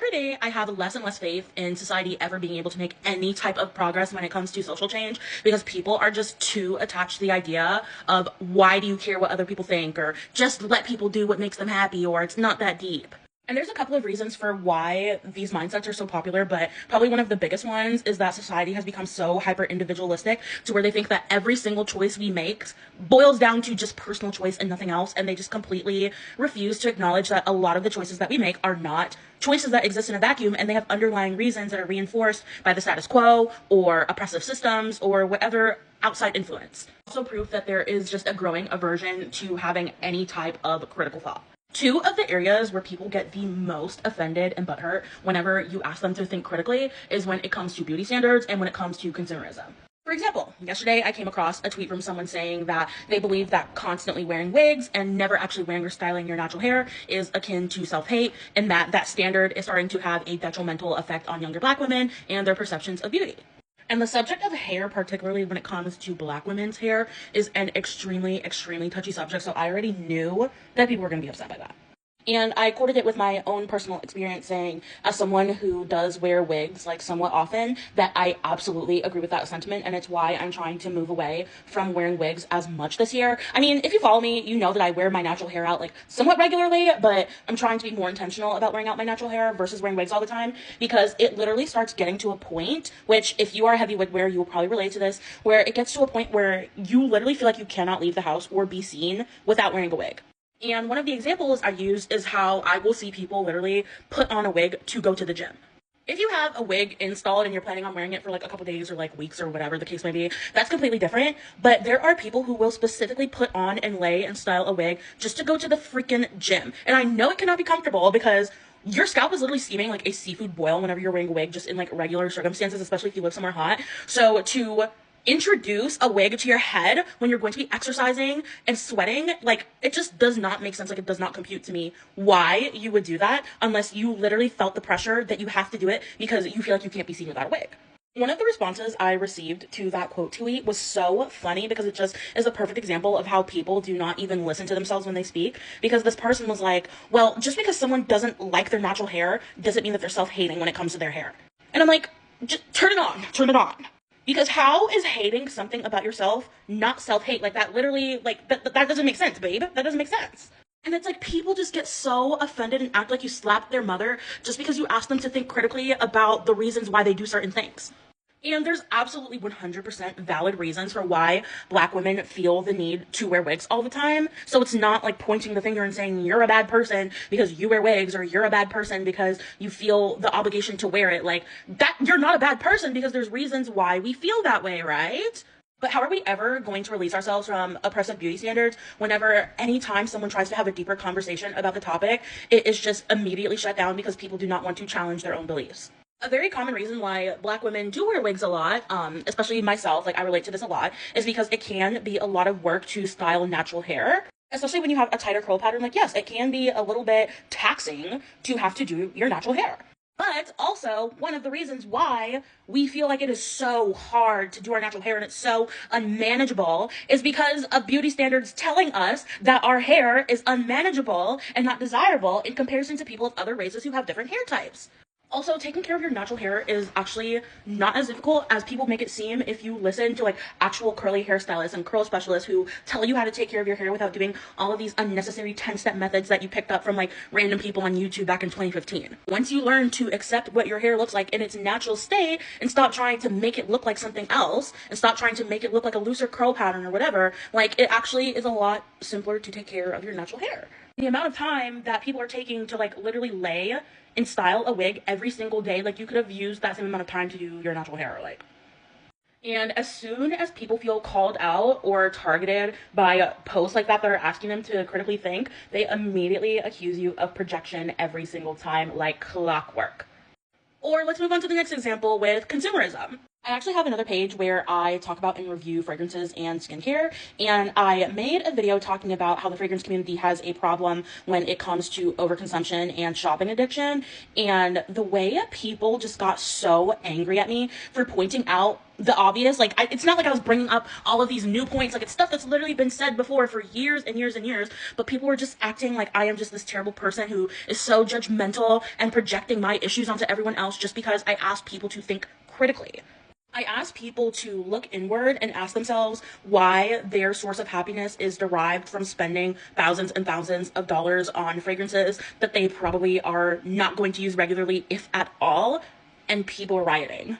every day I have less and less faith in society ever being able to make any type of progress when it comes to social change, because people are just too attached to the idea of why do you care what other people think, or just let people do what makes them happy, or it's not that deep. And there's a couple of reasons for why these mindsets are so popular, but probably one of the biggest ones is that society has become so hyper individualistic to where they think that every single choice we make boils down to just personal choice and nothing else. And they just completely refuse to acknowledge that a lot of the choices that we make are not choices that exist in a vacuum, and they have underlying reasons that are reinforced by the status quo or oppressive systems or whatever outside influence. Also proof that there is just a growing aversion to having any type of critical thought. Two of the areas where people get the most offended and butthurt whenever you ask them to think critically is when it comes to beauty standards and when it comes to consumerism. For example, yesterday I came across a tweet from someone saying that they believe that constantly wearing wigs and never actually wearing or styling your natural hair is akin to self-hate, and that standard is starting to have a detrimental effect on younger Black women and their perceptions of beauty. And the subject of hair, particularly when it comes to Black women's hair, is an extremely, extremely touchy subject. So I already knew that people were going to be upset by that. And I quoted it with my own personal experience, saying, as someone who does wear wigs like somewhat often, that I absolutely agree with that sentiment, and it's why I'm trying to move away from wearing wigs as much this year. I mean, if you follow me, you know that I wear my natural hair out like somewhat regularly, but I'm trying to be more intentional about wearing out my natural hair versus wearing wigs all the time, because it literally starts getting to a point, which if you are a heavy wig wearer, you will probably relate to this, where it gets to a point where you literally feel like you cannot leave the house or be seen without wearing a wig. And one of the examples I use is how I will see people literally put on a wig to go to the gym. If you have a wig installed and you're planning on wearing it for like a couple days or like weeks or whatever the case may be, that's completely different. But there are people who will specifically put on and lay and style a wig just to go to the freaking gym. And I know it cannot be comfortable because your scalp is literally steaming like a seafood boil whenever you're wearing a wig, just in like regular circumstances, especially if you live somewhere hot. So to introduce a wig to your head when you're going to be exercising and sweating, like, it just does not make sense. Like, it does not compute to me why you would do that unless you literally felt the pressure that you have to do it because you feel like you can't be seen without a wig. One of the responses I received to that quote tweet was so funny because it just is a perfect example of how people do not even listen to themselves when they speak. Because this person was like, well, just because someone doesn't like their natural hair doesn't mean that they're self-hating when it comes to their hair. And I'm like, just turn it on. Because how is hating something about yourself not self-hate? Like, that literally, like, that doesn't make sense, babe. That doesn't make sense. And it's like people just get so offended and act like you slapped their mother just because you ask them to think critically about the reasons why they do certain things. And there's absolutely 100% valid reasons for why Black women feel the need to wear wigs all the time. So it's not like pointing the finger and saying you're a bad person because you wear wigs, or you're a bad person because you feel the obligation to wear it. Like, that, you're not a bad person because there's reasons why we feel that way, right? But how are we ever going to release ourselves from oppressive beauty standards whenever anytime someone tries to have a deeper conversation about the topic, it is just immediately shut down because people do not want to challenge their own beliefs? A very common reason why Black women do wear wigs a lot, especially myself, like I relate to this a lot, is because it can be a lot of work to style natural hair. Especially when you have a tighter curl pattern, like, yes, it can be a little bit taxing to have to do your natural hair. But also, one of the reasons why we feel like it is so hard to do our natural hair and it's so unmanageable is because of beauty standards telling us that our hair is unmanageable and not desirable in comparison to people of other races who have different hair types. Also, taking care of your natural hair is actually not as difficult as people make it seem if you listen to like actual curly hairstylists and curl specialists who tell you how to take care of your hair without doing all of these unnecessary 10-step methods that you picked up from like random people on YouTube back in 2015. Once you learn to accept what your hair looks like in its natural state and stop trying to make it look like something else and stop trying to make it look like a looser curl pattern or whatever, like, it actually is a lot simpler to take care of your natural hair. The amount of time that people are taking to like literally lay and style a wig every single day, like, you could have used that same amount of time to do your natural hair, like. And as soon as people feel called out or targeted by posts like that are asking them to critically think, they immediately accuse you of projection every single time, like clockwork. Or let's move on to the next example with consumerism. I actually have another page where I talk about and review fragrances and skincare, and I made a video talking about how the fragrance community has a problem when it comes to overconsumption and shopping addiction, and the way people just got so angry at me for pointing out the obvious. Like, it's not like I was bringing up all of these new points. Like, it's stuff that's literally been said before for years and years and years, but people were just acting like I am just this terrible person who is so judgmental and projecting my issues onto everyone else just because I asked people to think critically. I ask people to look inward and ask themselves why their source of happiness is derived from spending thousands and thousands of dollars on fragrances that they probably are not going to use regularly, if at all, and people are rioting.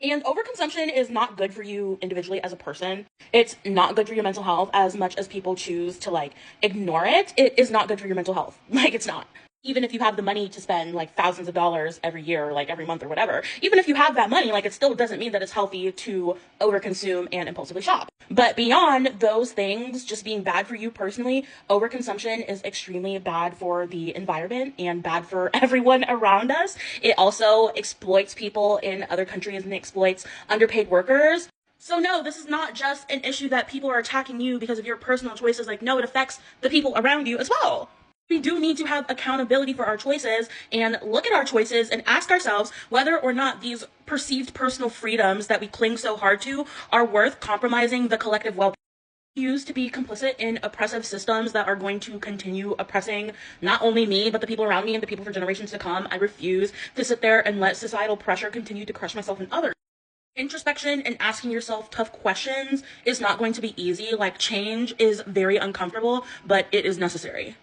And overconsumption is not good for you individually as a person. It's not good for your mental health as much as people choose to ignore it. It is not good for your mental health. It's not. Even if you have the money to spend thousands of dollars every year or every month or whatever, even if you have that money, it still doesn't mean that it's healthy to overconsume and impulsively shop. But beyond those things just being bad for you personally, overconsumption is extremely bad for the environment and bad for everyone around us. It also exploits people in other countries and exploits underpaid workers. So no, this is not just an issue that people are attacking you because of your personal choices. No, it affects the people around you as well. We do need to have accountability for our choices and look at our choices and ask ourselves whether or not these perceived personal freedoms that we cling so hard to are worth compromising the collective well-being. Used to be complicit in oppressive systems that are going to continue oppressing not only me, but the people around me and the people for generations to come. I refuse to sit there and let societal pressure continue to crush myself and others. Introspection and asking yourself tough questions is not going to be easy. Change is very uncomfortable, but it is necessary.